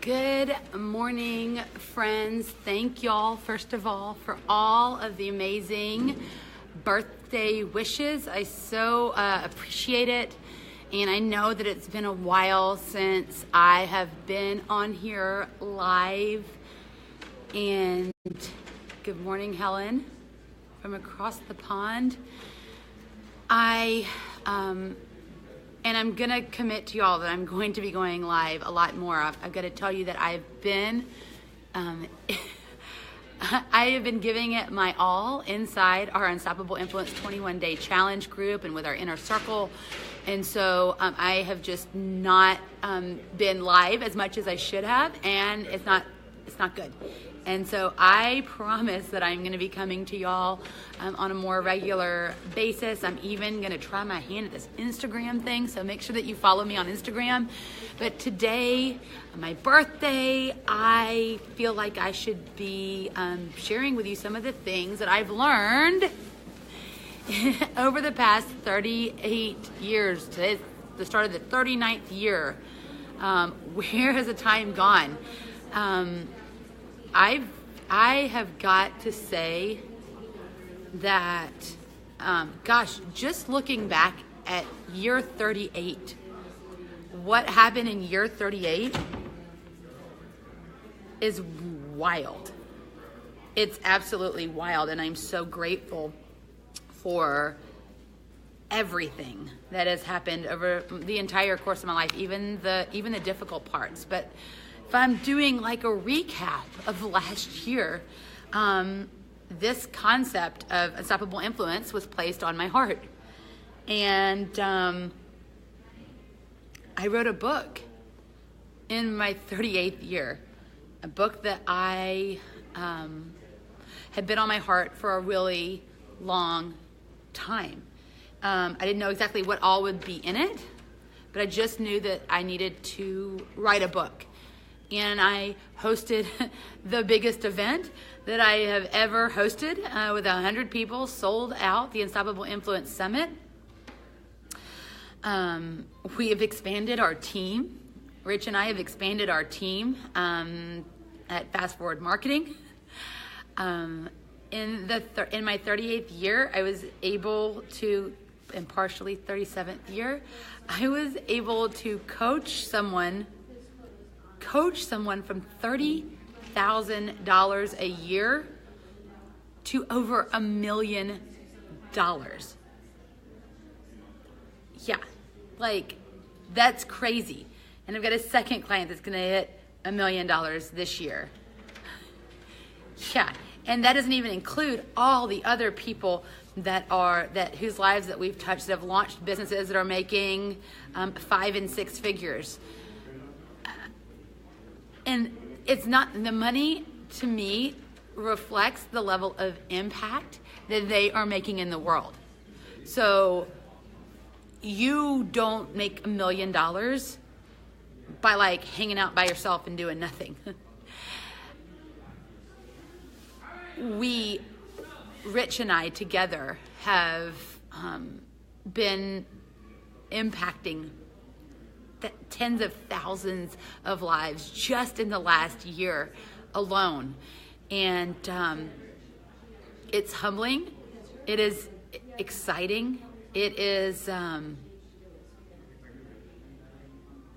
Good morning, friends. Thank y'all, first of all, for all of the amazing birthday wishes. I so appreciate it. And I know that it's been a while since I have been on here live. And good morning, Helen, from across the pond. And I'm going to commit to y'all that I'm going to be going live a lot more. I've got to tell you that I have been giving it my all inside our Unstoppable Influence 21-day challenge group and with our inner circle. And so I have just not been live as much as I should have, and it's not good. And so I promise that I'm going to be coming to y'all on a more regular basis. I'm even going to try my hand at this Instagram thing, so make sure that you follow me on Instagram. But today, my birthday, I feel like I should be sharing with you some of the things that I've learned over the past 38 years. Today's the start of the 39th year. Where has the time gone? I have got to say that, just looking back at year 38, what happened in year 38 is wild. It's absolutely wild, and I'm so grateful for everything that has happened over the entire course of my life, even the difficult parts. But if I'm doing like a recap of last year, this concept of unstoppable influence was placed on my heart. And I wrote a book in my 38th year, a book that I had been on my heart for a really long time. I didn't know exactly what all would be in it, but I just knew that I needed to write a book. And I hosted the biggest event that I have ever hosted with 100 people, sold out, the Unstoppable Influence Summit. We have expanded our team. Rich and I have expanded our team at Fast Forward Marketing. In my 38th year, I was able to, and partially 37th year, I was able to coach someone from $30,000 a year to over $1 million. Yeah, like that's crazy. And I've got a second client that's going to hit $1 million this year. Yeah, and that doesn't even include all the other people whose lives that we've touched, that have launched businesses that are making 5 and 6 figures. And it's not, the money to me reflects the level of impact that they are making in the world. So you don't make $1 million by like hanging out by yourself and doing nothing. Rich and I together have been impacting tens of thousands of lives just in the last year alone. And it's humbling. It is exciting. It is, I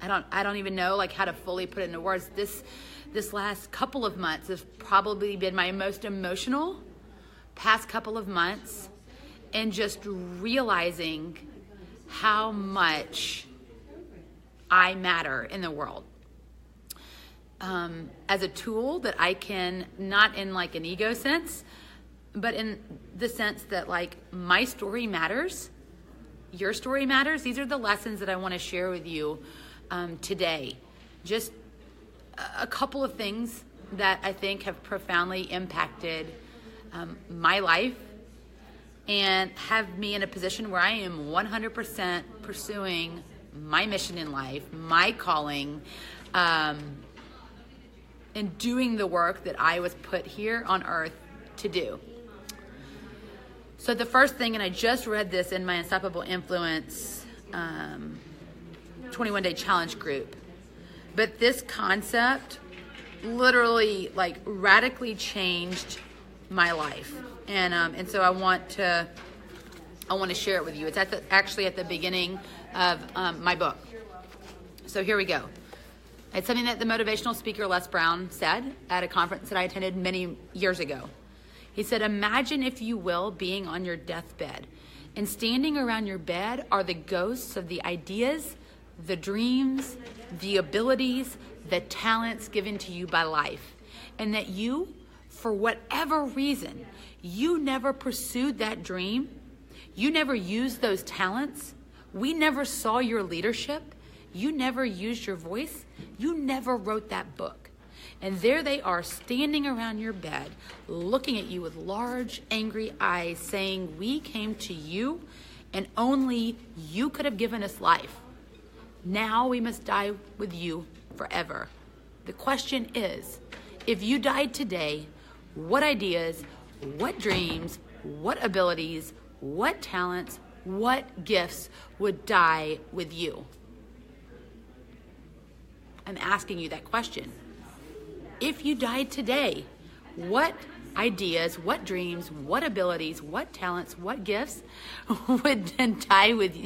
don't even know like how to fully put it into words. This last couple of months has probably been my most emotional past couple of months, and just realizing how much I matter in the world. As a tool that I can, not in like an ego sense, but in the sense that like my story matters, your story matters. These are the lessons that I want to share with you today. Just a couple of things that I think have profoundly impacted my life and have me in a position where I am 100% pursuing my mission in life, my calling, and doing the work that I was put here on earth to do. So the first thing, and I just read this in my Unstoppable Influence 21-day challenge group, But this concept literally like radically changed my life. And so I want to share it with you. It's actually at the beginning of my book. So here we go. It's something that the motivational speaker Les Brown said at a conference that I attended many years ago. He said, imagine, if you will, being on your deathbed, and standing around your bed are the ghosts of the ideas, the dreams, the abilities, the talents given to you by life. And that you, for whatever reason, you never pursued that dream. You never used those talents. We never saw your leadership. You never used your voice. You never wrote that book. And there they are standing around your bed, looking at you with large, angry eyes, saying, we came to you and only you could have given us life. Now we must die with you forever. The question is, if you died today, what ideas, what dreams, what abilities, what talents, what gifts would die with you? I'm asking you that question. If you died today, what ideas, what dreams, what abilities, what talents, what gifts would then die with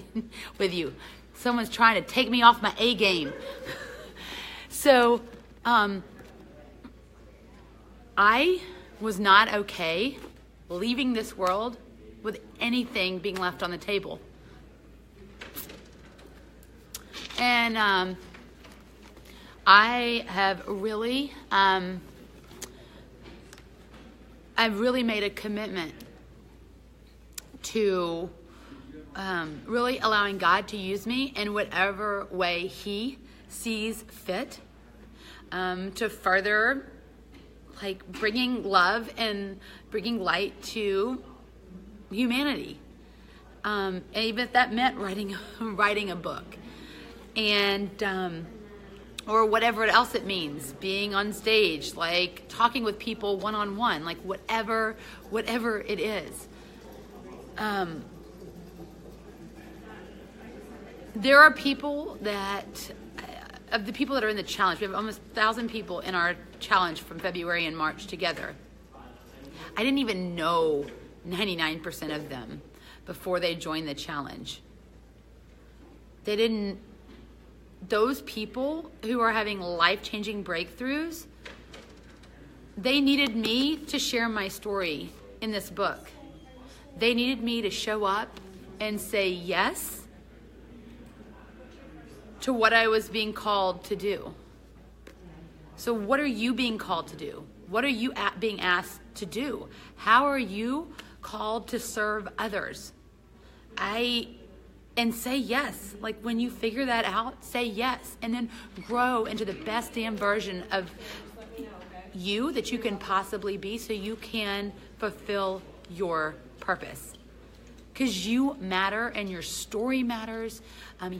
you? Someone's trying to take me off my A game. So, I was not okay leaving this world with anything being left on the table. And I have really, I've really made a commitment to really allowing God to use me in whatever way He sees fit, to further like bringing love and bringing light to humanity. And even if that meant writing a book, and or whatever else it means, being on stage, like talking with people one-on-one, like whatever it is. There are people that, of the people that are in the challenge, we have almost 1,000 people in our challenge from February and March together. I didn't even know 99% of them before they joined the challenge. Those people who are having life-changing breakthroughs, they needed me to share my story in this book. They needed me to show up and say yes to what I was being called to do. So what are you being called to do? What are you being asked to do? How are you called to serve others? And say yes. Like when you figure that out, say yes. And then grow into the best damn version of you that you can possibly be, so you can fulfill your purpose. Because you matter and your story matters.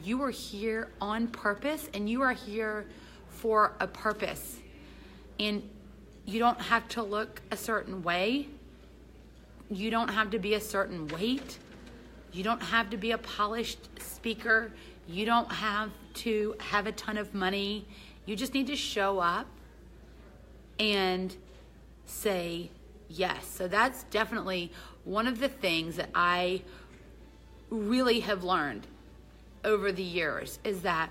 You are here on purpose, and you are here for a purpose. And you don't have to look a certain way. You don't have to be a certain weight. You don't have to be a polished speaker. You don't have to have a ton of money. You just need to show up and say yes. So that's definitely one of the things that I really have learned over the years, is that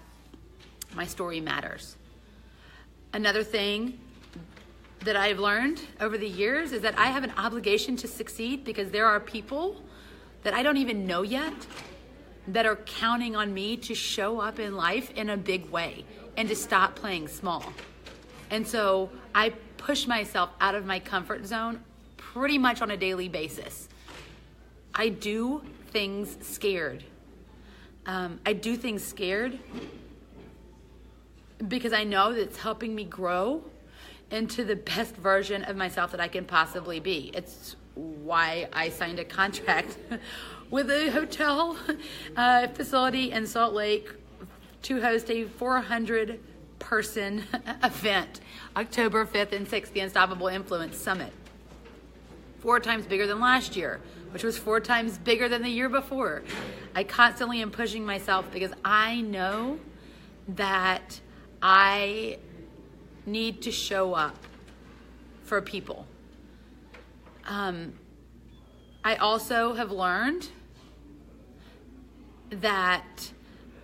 my story matters. Another thing that I've learned over the years is that I have an obligation to succeed, because there are people that I don't even know yet that are counting on me to show up in life in a big way and to stop playing small. And so I push myself out of my comfort zone pretty much on a daily basis. I do things scared. I do things scared because I know that it's helping me grow into the best version of myself that I can possibly be. It's why I signed a contract with a hotel facility in Salt Lake to host a 400-person event, October 5th and 6th, the Unstoppable Influence Summit. 4 times bigger than last year, which was 4 times bigger than the year before. I constantly am pushing myself because I know that I need to show up for people. I also have learned that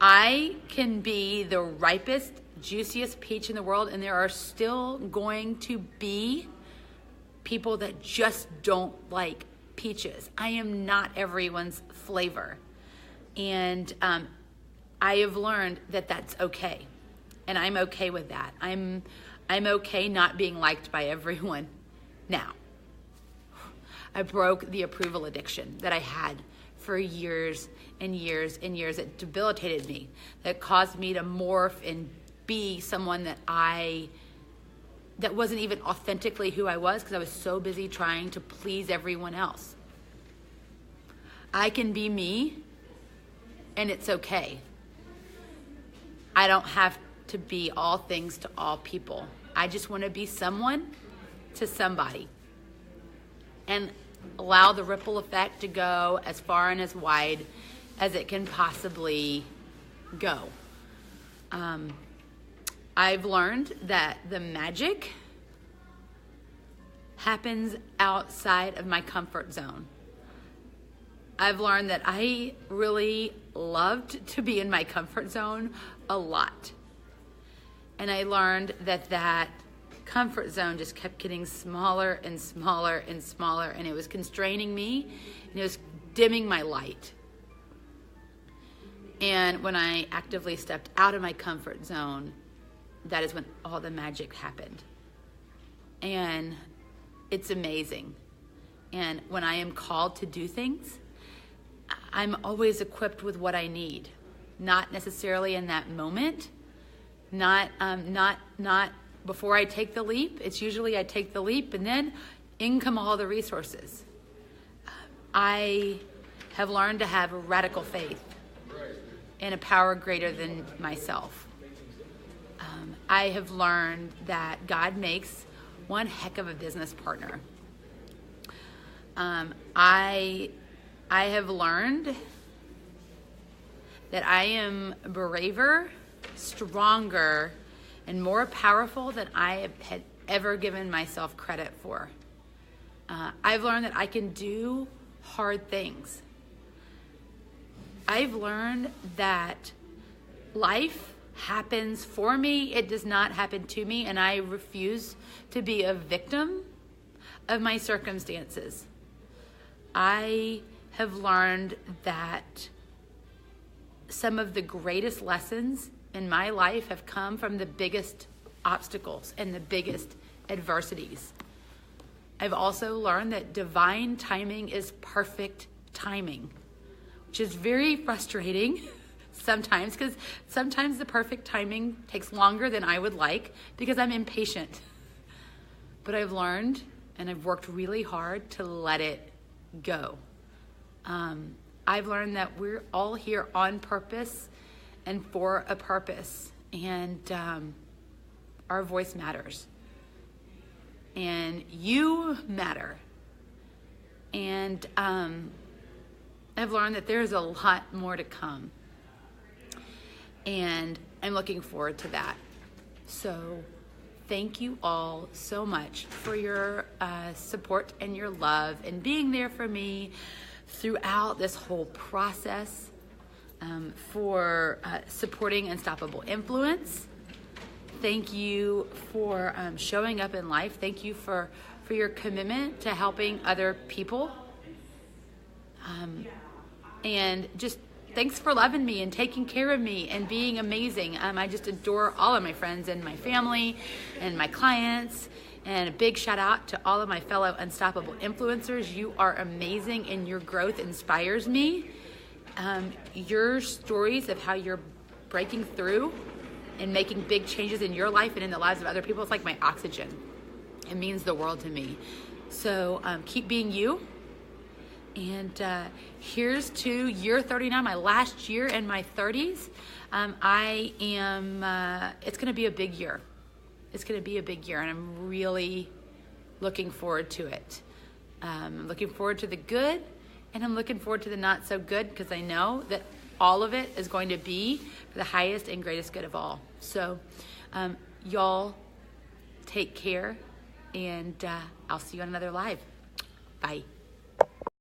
I can be the ripest, juiciest peach in the world, and there are still going to be people that just don't like peaches. I am not everyone's flavor. And I have learned that that's okay. And I'm okay with that. I'm okay not being liked by everyone. Now, I broke the approval addiction that I had for years and years and years. It debilitated me. That caused me to morph and be someone that wasn't even authentically who I was, because I was so busy trying to please everyone else. I can be me, and it's okay. I don't have to be all things to all people. I just want to be someone to somebody, and allow the ripple effect to go as far and as wide as it can possibly go. I've learned that the magic happens outside of my comfort zone. I've learned that I really loved to be in my comfort zone a lot. And I learned that comfort zone just kept getting smaller and smaller and smaller, and it was constraining me, and it was dimming my light. And when I actively stepped out of my comfort zone, that is when all the magic happened. And it's amazing. And when I am called to do things, I'm always equipped with what I need. Not necessarily in that moment, not before I take the leap. It's usually I take the leap and then in come all the resources. I have learned to have radical faith in a power greater than myself. I have learned that God makes one heck of a business partner. I have learned that I am braver, stronger, and more powerful than I had ever given myself credit for. I've learned that I can do hard things. I've learned that life happens for me. It does not happen to me, and I refuse to be a victim of my circumstances. I have learned that some of the greatest lessons in my life have come from the biggest obstacles and the biggest adversities. I've also learned that divine timing is perfect timing, which is very frustrating sometimes, because sometimes the perfect timing takes longer than I would like because I'm impatient. But I've learned, and I've worked really hard to let it go. I've learned that we're all here on purpose and for a purpose, and our voice matters, and you matter. And I've learned that there's a lot more to come, and I'm looking forward to that. So thank you all so much for your support and your love and being there for me throughout this whole process, for supporting Unstoppable Influence. Thank you for showing up in life. Thank you for your commitment to helping other people. And just thanks for loving me and taking care of me and being amazing. I just adore all of my friends and my family and my clients. And a big shout out to all of my fellow Unstoppable Influencers. You are amazing, and your growth inspires me. Your stories of how you're breaking through and making big changes in your life and in the lives of other people, it's like my oxygen. It means the world to me. So keep being you. And here's to year 39, my last year in my 30s. It's going to be a big year. It's going to be a big year, and I'm really looking forward to it. I'm looking forward to the good, and I'm looking forward to the not so good, because I know that all of it is going to be for the highest and greatest good of all. So Y'all take care, and I'll see you on another live. Bye.